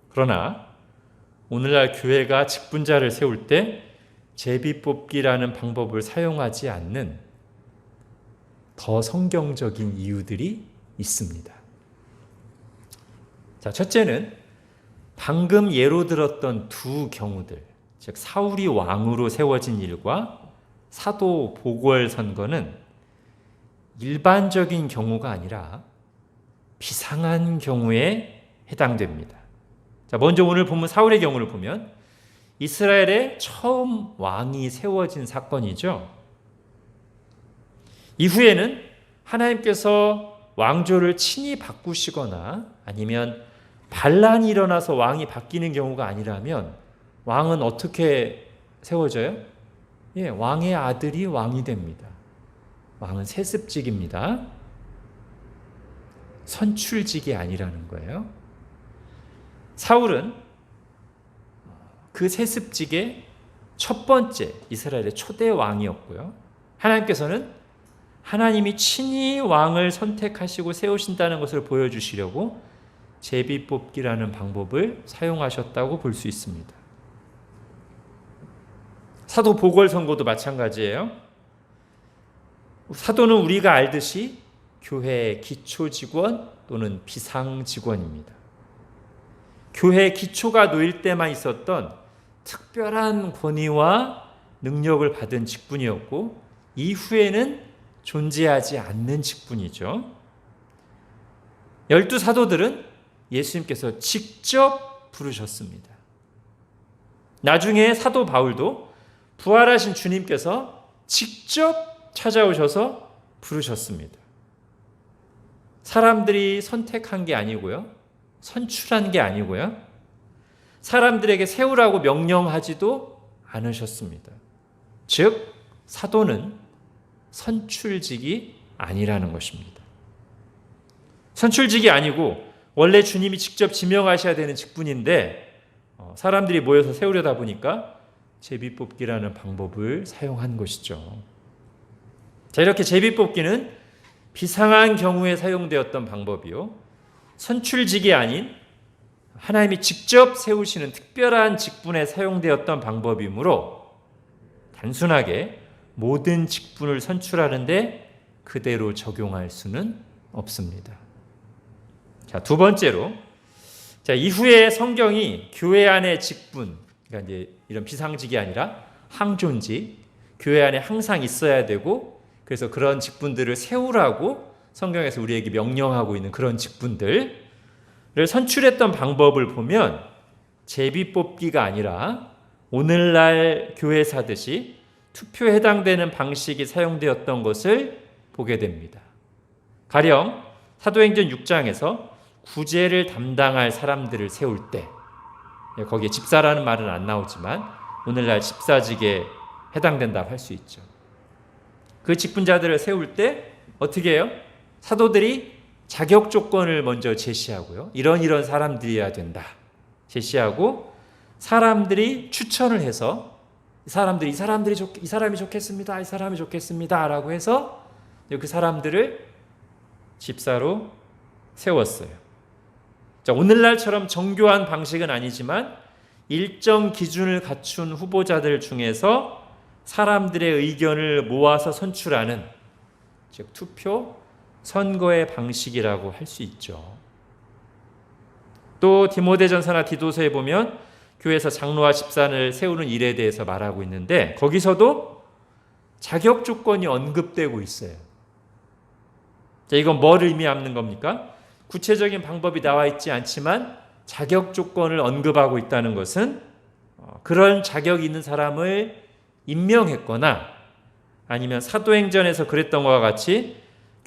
그러나 오늘날 교회가 직분자를 세울 때 제비뽑기라는 방법을 사용하지 않는 더 성경적인 이유들이 있습니다. 자, 첫째는 방금 예로 들었던 두 경우들, 즉 사울이 왕으로 세워진 일과 사도 보궐 선거는 일반적인 경우가 아니라 비상한 경우에 해당됩니다. 자, 먼저 오늘 본문 사울의 경우를 보면 이스라엘에 처음 왕이 세워진 사건이죠. 이후에는 하나님께서 왕조를 친히 바꾸시거나 아니면 반란이 일어나서 왕이 바뀌는 경우가 아니라면 왕은 어떻게 세워져요? 왕의 아들이 왕이 됩니다. 왕은 세습직입니다. 선출직이 아니라는 거예요. 사울은 그 세습직의 첫 번째 이스라엘의 초대 왕이었고요. 하나님께서는 하나님이 친히 왕을 선택하시고 세우신다는 것을 보여주시려고 제비뽑기라는 방법을 사용하셨다고 볼 수 있습니다. 사도 보궐선거도 마찬가지예요. 사도는 우리가 알듯이 교회의 기초직원 또는 비상직원입니다. 교회의 기초가 놓일 때만 있었던 특별한 권위와 능력을 받은 직분이었고 이후에는 존재하지 않는 직분이죠. 12 사도들은 예수님께서 직접 부르셨습니다. 나중에 사도 바울도 부활하신 주님께서 직접 찾아오셔서 부르셨습니다. 사람들이 선택한 게 아니고요. 선출한 게 아니고요. 사람들에게 세우라고 명령하지도 않으셨습니다. 즉 사도는 선출직이 아니라는 것입니다. 선출직이 아니고 원래 주님이 직접 지명하셔야 되는 직분인데 사람들이 모여서 세우려다 보니까 제비뽑기라는 방법을 사용한 것이죠. 자, 이렇게 제비뽑기는 비상한 경우에 사용되었던 방법이요. 선출직이 아닌 하나님이 직접 세우시는 특별한 직분에 사용되었던 방법이므로 단순하게 모든 직분을 선출하는데 그대로 적용할 수는 없습니다. 자, 두 번째로, 이후에 성경이 교회 안의 직분, 그러니까 이제 이런 비상직이 아니라 항존직, 교회 안에 항상 있어야 되고, 그래서 그런 직분들을 세우라고 성경에서 우리에게 명령하고 있는 그런 직분들을 선출했던 방법을 보면 제비뽑기가 아니라 오늘날 교회 사듯이 투표에 해당되는 방식이 사용되었던 것을 보게 됩니다. 가령 사도행전 6장에서 구제를 담당할 사람들을 세울 때, 거기에 집사라는 말은 안 나오지만 오늘날 집사직에 해당된다고 할 수 있죠. 그 직분자들을 세울 때 어떻게 해요? 사도들이 자격 조건을 먼저 제시하고요. 이런 사람들이어야 된다. 제시하고 사람들이 추천을 해서 이 사람이 좋겠습니다. 이 사람이 좋겠습니다라고 해서 그 사람들을 집사로 세웠어요. 자, 오늘날처럼 정교한 방식은 아니지만 일정 기준을 갖춘 후보자들 중에서 사람들의 의견을 모아서 선출하는, 즉 투표, 선거의 방식이라고 할 수 있죠. 또 디모데전서나 디도서에 보면 교회에서 장로와 집사를 세우는 일에 대해서 말하고 있는데 거기서도 자격 조건이 언급되고 있어요. 자, 이건 뭐를 의미하는 겁니까? 구체적인 방법이 나와 있지 않지만 자격 조건을 언급하고 있다는 것은 그런 자격이 있는 사람을 임명했거나 아니면 사도행전에서 그랬던 것과 같이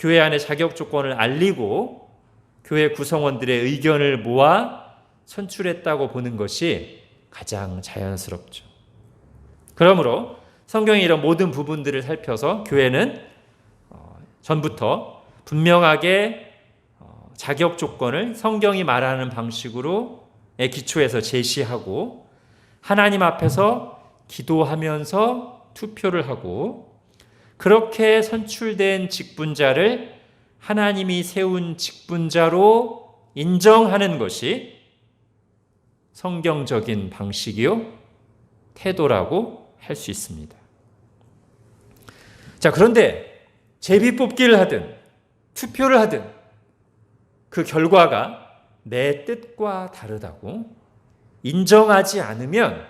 교회 안에 자격 조건을 알리고 교회 구성원들의 의견을 모아 선출했다고 보는 것이 가장 자연스럽죠. 그러므로 성경의 이런 모든 부분들을 살펴서 교회는 전부터 분명하게 자격 조건을 성경이 말하는 방식으로의 기초에서 제시하고 하나님 앞에서 기도하면서 투표를 하고 그렇게 선출된 직분자를 하나님이 세운 직분자로 인정하는 것이 성경적인 방식이요 태도라고 할 수 있습니다. 자, 그런데 제비뽑기를 하든 투표를 하든 그 결과가 내 뜻과 다르다고 인정하지 않으면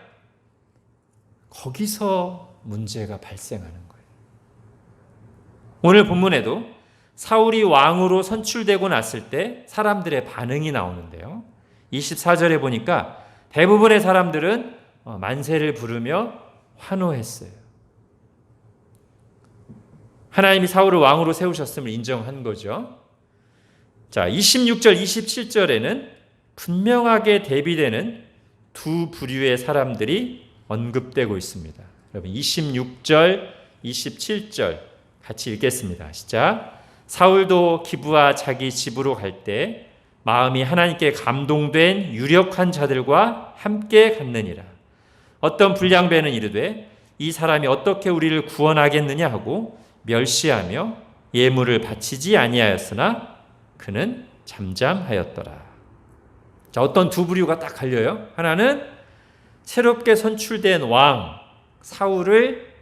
거기서 문제가 발생하는 거예요. 오늘 본문에도 사울이 왕으로 선출되고 났을 때 사람들의 반응이 나오는데요. 24절에 보니까 대부분의 사람들은 만세를 부르며 환호했어요. 하나님이 사울을 왕으로 세우셨음을 인정한 거죠. 자, 26절, 27절에는 분명하게 대비되는 두 부류의 사람들이 언급되고 있습니다. 여러분 26절, 27절 같이 읽겠습니다. 시작. 사울도 기브아 자기 집으로 갈 때 마음이 하나님께 감동된 유력한 자들과 함께 갔느니라. 어떤 불량배는 이르되 이 사람이 어떻게 우리를 구원하겠느냐 하고 멸시하며 예물을 바치지 아니하였으나 그는 잠잠하였더라. 자, 어떤 두 부류가 딱 갈려요. 하나는 새롭게 선출된 왕 사울을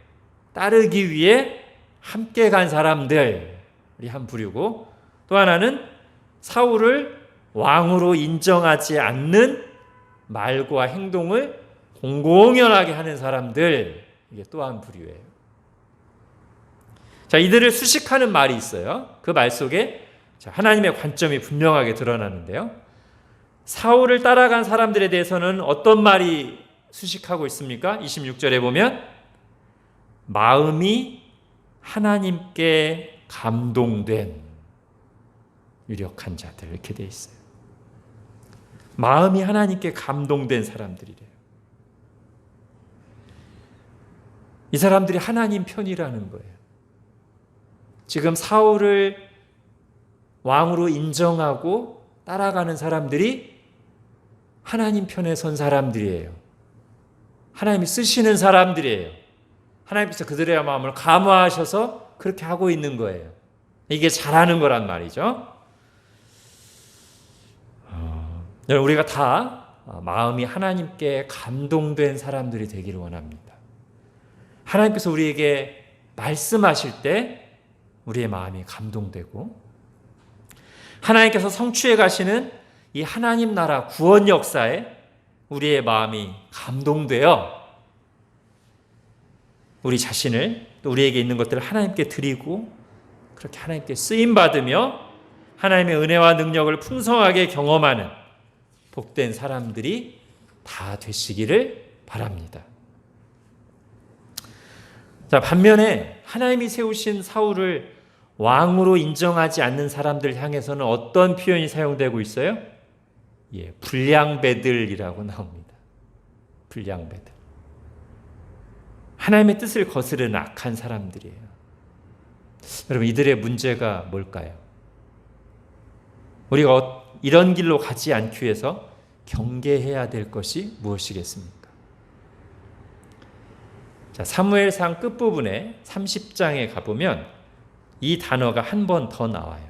따르기 위해 함께 간 사람들이 한 부류고, 또 하나는 사울을 왕으로 인정하지 않는 말과 행동을 공공연하게 하는 사람들, 이게 또 한 부류예요. 자, 이들을 수식하는 말이 있어요. 그 말 속에 하나님의 관점이 분명하게 드러나는데요. 사울을 따라간 사람들에 대해서는 어떤 말이 수식하고 있습니까? 26절에 보면 마음이 하나님께 감동된 유력한 자들, 이렇게 돼 있어요. 마음이 하나님께 감동된 사람들이래요. 이 사람들이 하나님 편이라는 거예요. 지금 사울을 왕으로 인정하고 따라가는 사람들이 하나님 편에 선 사람들이에요. 하나님이 쓰시는 사람들이에요. 하나님께서 그들의 마음을 감화하셔서 그렇게 하고 있는 거예요. 이게 잘하는 거란 말이죠. 여러분, 우리가 다 마음이 하나님께 감동된 사람들이 되기를 원합니다. 하나님께서 우리에게 말씀하실 때 우리의 마음이 감동되고, 하나님께서 성취해 가시는 이 하나님 나라 구원 역사에 우리의 마음이 감동되어 우리 자신을, 또 우리에게 있는 것들을 하나님께 드리고 그렇게 하나님께 쓰임받으며 하나님의 은혜와 능력을 풍성하게 경험하는 복된 사람들이 다 되시기를 바랍니다. 자, 반면에 하나님이 세우신 사울을 왕으로 인정하지 않는 사람들 향해서는 어떤 표현이 사용되고 있어요? 예, 불량배들이라고 나옵니다. 불량배들. 하나님의 뜻을 거스르는 악한 사람들이에요. 여러분, 이들의 문제가 뭘까요? 우리가 이런 길로 가지 않기 위해서 경계해야 될 것이 무엇이겠습니까? 자, 사무엘상 끝부분에 30장에 가보면 이 단어가 한 번 더 나와요.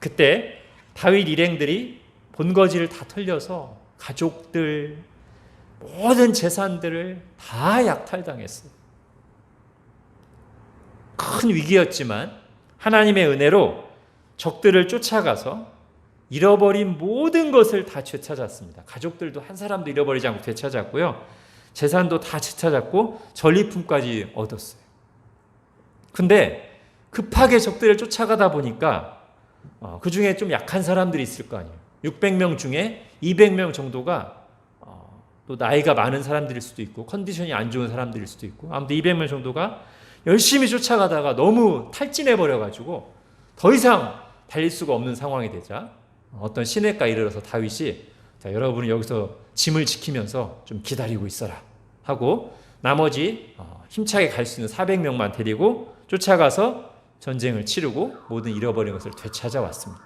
그때 다윗 일행들이 본거지를 다 털려서 가족들, 모든 재산들을 다 약탈당했어요. 큰 위기였지만 하나님의 은혜로 적들을 쫓아가서 잃어버린 모든 것을 다 되찾았습니다. 가족들도 한 사람도 잃어버리지 않고 되찾았고요. 재산도 다 되찾았고 전리품까지 얻었어요. 근데 급하게 적들을 쫓아가다 보니까 그 중에 좀 약한 사람들이 있을 거 아니에요. 600명 중에 200명 정도가 또 나이가 많은 사람들일 수도 있고 컨디션이 안 좋은 사람들일 수도 있고, 아무튼 200명 정도가 열심히 쫓아가다가 너무 탈진해 버려가지고 더 이상 달릴 수가 없는 상황이 되자 어떤 시내가에 이르러서 다윗이 자, 여러분은 여기서 짐을 지키면서 좀 기다리고 있어라 하고 나머지 힘차게 갈 수 있는 400명만 데리고 쫓아가서 전쟁을 치르고 모든 잃어버린 것을 되찾아왔습니다.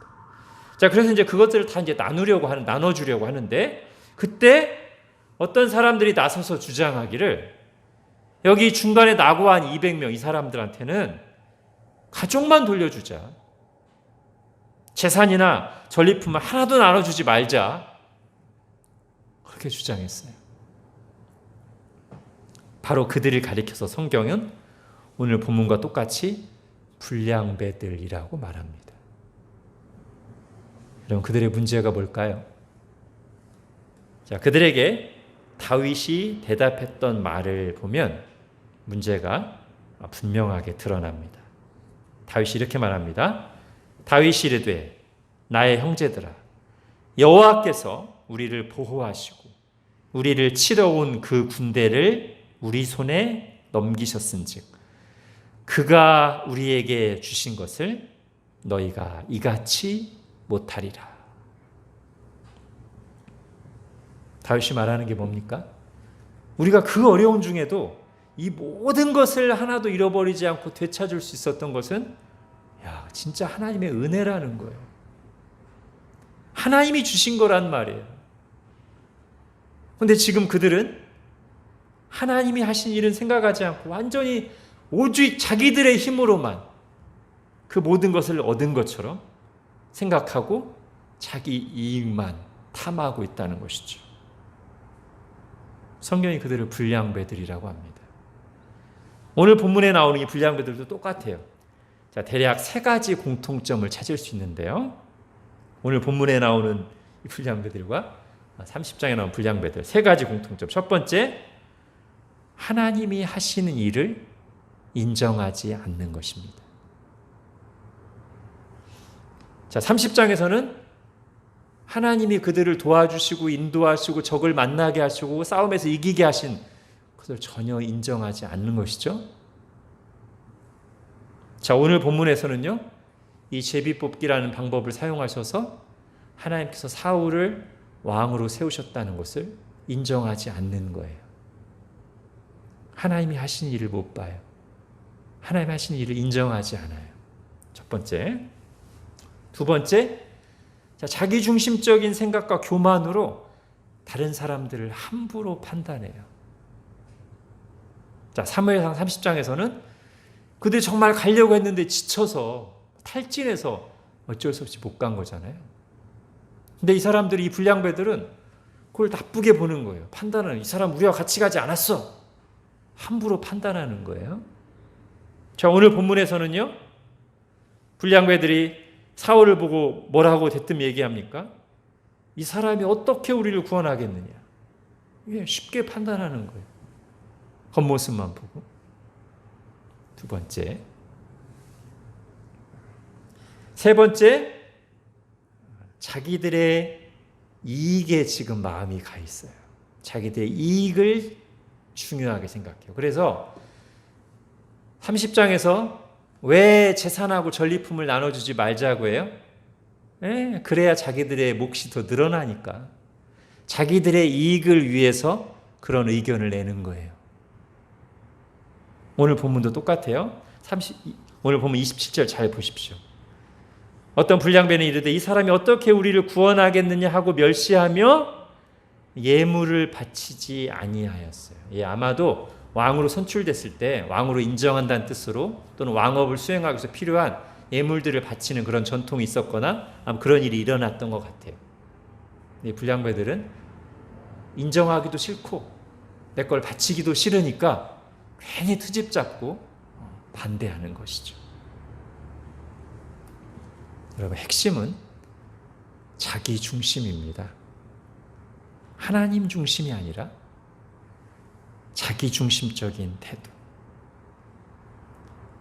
자, 그래서 이제 그것들을 다 이제 나눠주려고 하는데 그때 어떤 사람들이 나서서 주장하기를 여기 중간에 낙오한 200명 이 사람들한테는 가족만 돌려주자. 재산이나 전리품을 하나도 나눠주지 말자. 그렇게 주장했어요. 바로 그들을 가리켜서 성경은 오늘 본문과 똑같이 불량배들이라고 말합니다. 여러분, 그들의 문제가 뭘까요? 자, 그들에게 다윗이 대답했던 말을 보면 문제가 분명하게 드러납니다. 다윗이 이렇게 말합니다. 다윗이 이르되 나의 형제들아 여호와께서 우리를 보호하시고 우리를 치러 온 그 군대를 우리 손에 넘기셨은즉 그가 우리에게 주신 것을 너희가 이같이 못하리라. 다윗이 말하는 게 뭡니까? 우리가 그 어려운 중에도 이 모든 것을 하나도 잃어버리지 않고 되찾을 수 있었던 것은 진짜 하나님의 은혜라는 거예요. 하나님이 주신 거란 말이에요. 그런데 지금 그들은 하나님이 하신 일은 생각하지 않고 완전히 오직 자기들의 힘으로만 그 모든 것을 얻은 것처럼 생각하고 자기 이익만 탐하고 있다는 것이죠. 성경이 그들을 불량배들이라고 합니다. 오늘 본문에 나오는 이 불량배들도 똑같아요. 자, 대략 세 가지 공통점을 찾을 수 있는데요. 오늘 본문에 나오는 이 불량배들과 30장에 나온 불량배들 세 가지 공통점. 첫 번째, 하나님이 하시는 일을 인정하지 않는 것입니다. 자, 30장에서는 하나님이 그들을 도와주시고 인도하시고 적을 만나게 하시고 싸움에서 이기게 하신 그것을 전혀 인정하지 않는 것이죠. 자, 오늘 본문에서는요, 이 제비뽑기라는 방법을 사용하셔서 하나님께서 사울을 왕으로 세우셨다는 것을 인정하지 않는 거예요. 하나님이 하신 일을 못 봐요. 하나님이 하신 일을 인정하지 않아요. 첫 번째. 두 번째, 자기 중심적인 생각과 교만으로 다른 사람들을 함부로 판단해요. 자, 사무엘상 30장에서는 그들이 정말 가려고 했는데 지쳐서 탈진해서 어쩔 수 없이 못 간 거잖아요. 근데 이 사람들이, 이 불량배들은 그걸 나쁘게 보는 거예요. 판단하는, 이 사람 우리와 같이 가지 않았어. 함부로 판단하는 거예요. 자, 오늘 본문에서는요, 불량배들이 사울을 보고 뭐라고 대뜸 얘기합니까? 이 사람이 어떻게 우리를 구원하겠느냐. 이게 쉽게 판단하는 거예요. 겉모습만 보고. 두 번째. 세 번째, 자기들의 이익에 지금 마음이 가 있어요. 자기들의 이익을 중요하게 생각해요. 그래서 30장에서 왜 재산하고 전리품을 나눠주지 말자고 해요? 그래야 자기들의 몫이 더 늘어나니까. 자기들의 이익을 위해서 그런 의견을 내는 거예요. 오늘 본문도 똑같아요. 오늘 본문 27절 잘 보십시오. 어떤 불량배는 이르되 이 사람이 어떻게 우리를 구원하겠느냐 하고 멸시하며 예물을 바치지 아니하였어요. 아마도 왕으로 선출됐을 때 왕으로 인정한다는 뜻으로 또는 왕업을 수행하기 위해서 필요한 예물들을 바치는 그런 전통이 있었거나 아마 그런 일이 일어났던 것 같아요. 이 불량배들은 인정하기도 싫고 내 걸 바치기도 싫으니까 괜히 트집 잡고 반대하는 것이죠. 여러분, 핵심은 자기 중심입니다. 하나님 중심이 아니라 자기 중심적인 태도.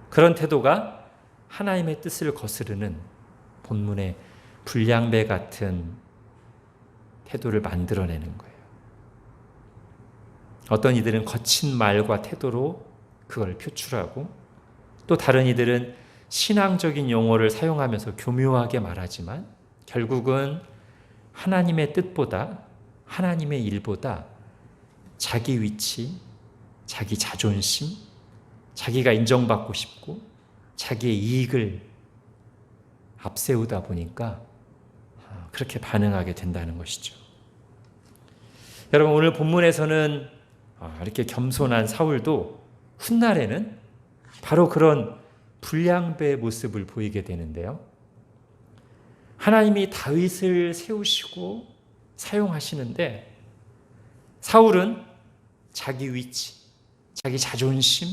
그런 태도가 하나님의 뜻을 거스르는 본문의 불량배 같은 태도를 만들어내는 거예요. 어떤 이들은 거친 말과 태도로 그걸 표출하고 또 다른 이들은 신앙적인 용어를 사용하면서 교묘하게 말하지만 결국은 하나님의 뜻보다, 하나님의 일보다 자기 위치, 자기 자존심, 자기가 인정받고 싶고 자기의 이익을 앞세우다 보니까 그렇게 반응하게 된다는 것이죠. 여러분, 오늘 본문에서는 이렇게 겸손한 사울도 훗날에는 바로 그런 불량배의 모습을 보이게 되는데요. 하나님이 다윗을 세우시고 사용하시는데 사울은 자기 위치, 자기 자존심,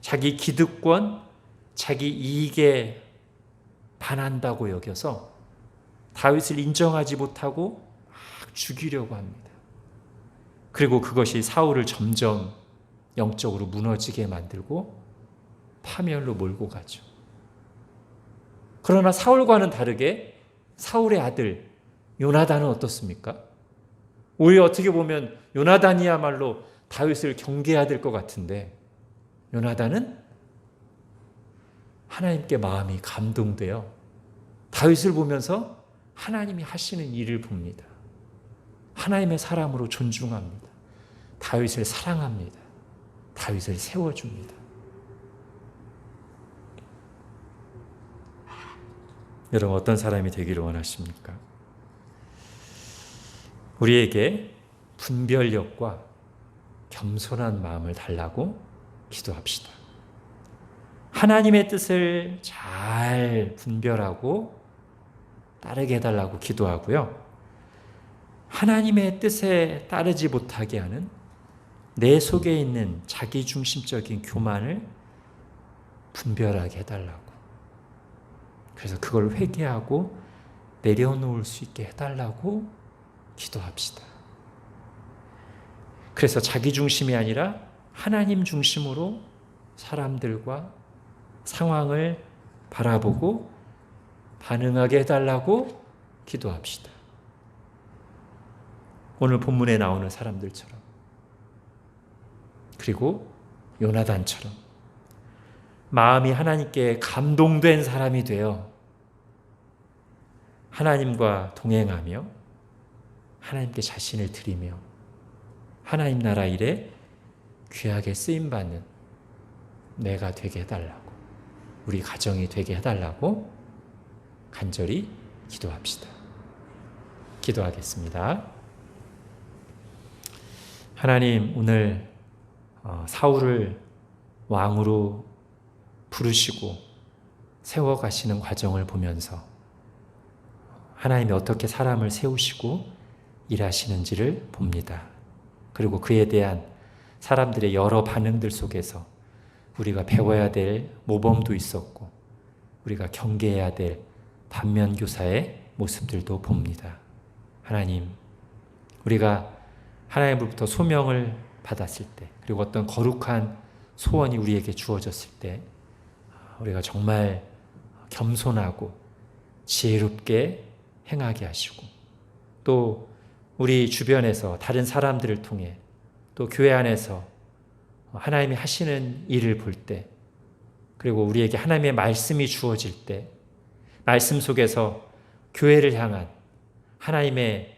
자기 기득권, 자기 이익에 반한다고 여겨서 다윗을 인정하지 못하고 막 죽이려고 합니다. 그리고 그것이 사울을 점점 영적으로 무너지게 만들고 파멸로 몰고 가죠. 그러나 사울과는 다르게 사울의 아들 요나단은 어떻습니까? 오히려 어떻게 보면 요나단이야말로 다윗을 경계해야 될 것 같은데 요나단은 하나님께 마음이 감동되어 다윗을 보면서 하나님이 하시는 일을 봅니다. 하나님의 사람으로 존중합니다. 다윗을 사랑합니다. 다윗을 세워줍니다. 여러분, 어떤 사람이 되기를 원하십니까? 우리에게 분별력과 겸손한 마음을 달라고 기도합시다. 하나님의 뜻을 잘 분별하고 따르게 해달라고 기도하고요. 하나님의 뜻에 따르지 못하게 하는 내 속에 있는 자기중심적인 교만을 분별하게 해달라고. 그래서 그걸 회개하고 내려놓을 수 있게 해달라고 기도합시다. 그래서 자기중심이 아니라 하나님 중심으로 사람들과 상황을 바라보고 반응하게 해달라고 기도합시다. 오늘 본문에 나오는 사람들처럼, 그리고 요나단처럼 마음이 하나님께 감동된 사람이 되어 하나님과 동행하며 하나님께 자신을 드리며 하나님 나라 일에 귀하게 쓰임받는 내가 되게 해달라고, 우리 가정이 되게 해달라고 간절히 기도합시다. 기도하겠습니다. 하나님, 오늘 사울을 왕으로 부르시고 세워가시는 과정을 보면서 하나님이 어떻게 사람을 세우시고 일하시는지를 봅니다. 그리고 그에 대한 사람들의 여러 반응들 속에서 우리가 배워야 될 모범도 있었고 우리가 경계해야 될 반면교사의 모습들도 봅니다. 하나님, 우리가 하나님으로부터 소명을 받았을 때, 그리고 어떤 거룩한 소원이 우리에게 주어졌을 때 우리가 정말 겸손하고 지혜롭게 행하게 하시고, 또 우리 주변에서 다른 사람들을 통해, 또 교회 안에서 하나님이 하시는 일을 볼 때, 그리고 우리에게 하나님의 말씀이 주어질 때, 말씀 속에서 교회를 향한 하나님의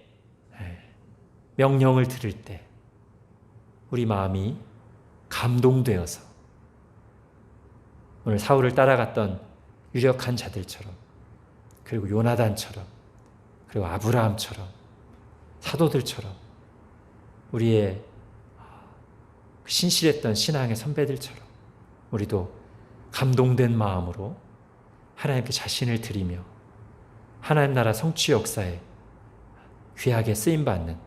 명령을 들을 때 우리 마음이 감동되어서 오늘 사울을 따라갔던 유력한 자들처럼, 그리고 요나단처럼, 그리고 아브라함처럼, 사도들처럼, 우리의 신실했던 신앙의 선배들처럼 우리도 감동된 마음으로 하나님께 자신을 드리며 하나님 나라 성취 역사에 귀하게 쓰임받는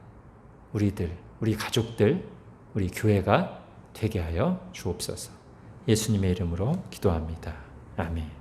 우리들, 우리 가족들, 우리 교회가 되게 하여 주옵소서. 예수님의 이름으로 기도합니다. 아멘.